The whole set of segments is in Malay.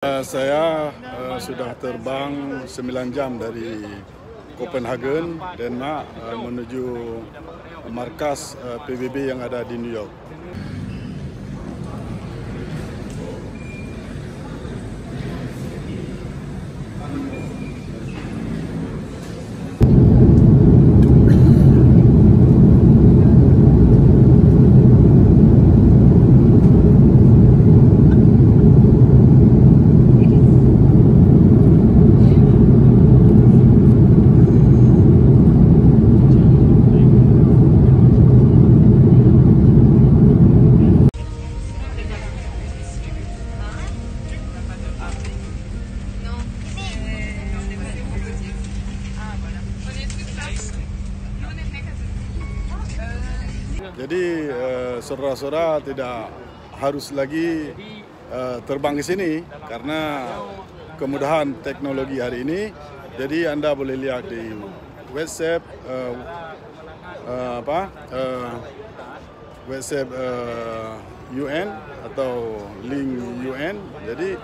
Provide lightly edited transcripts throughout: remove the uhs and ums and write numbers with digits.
Saya sudah terbang 9 jam dari Copenhagen, Denmark menuju markas PBB yang ada di New York. Jadi saudara-saudara tidak harus lagi terbang ke sini karena kemudahan teknologi hari ini. Jadi Anda boleh lihat di WhatsApp, WhatsApp UN atau link UN. Jadi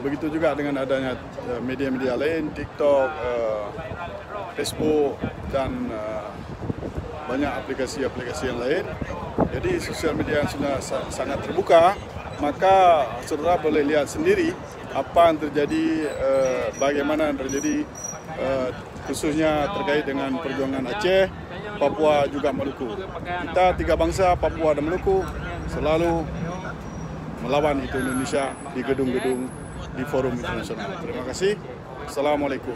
begitu juga dengan adanya media-media lain, TikTok, Facebook dan banyak aplikasi-aplikasi yang lain. Jadi sosial media yang sudah sangat terbuka, maka saudara boleh lihat sendiri apa yang terjadi, bagaimana yang terjadi, khususnya terkait dengan perjuangan Aceh, Papua juga Maluku. Kita tiga bangsa, Papua dan Maluku, selalu melawan itu Indonesia di gedung-gedung di forum internasional. Terima kasih. Assalamualaikum.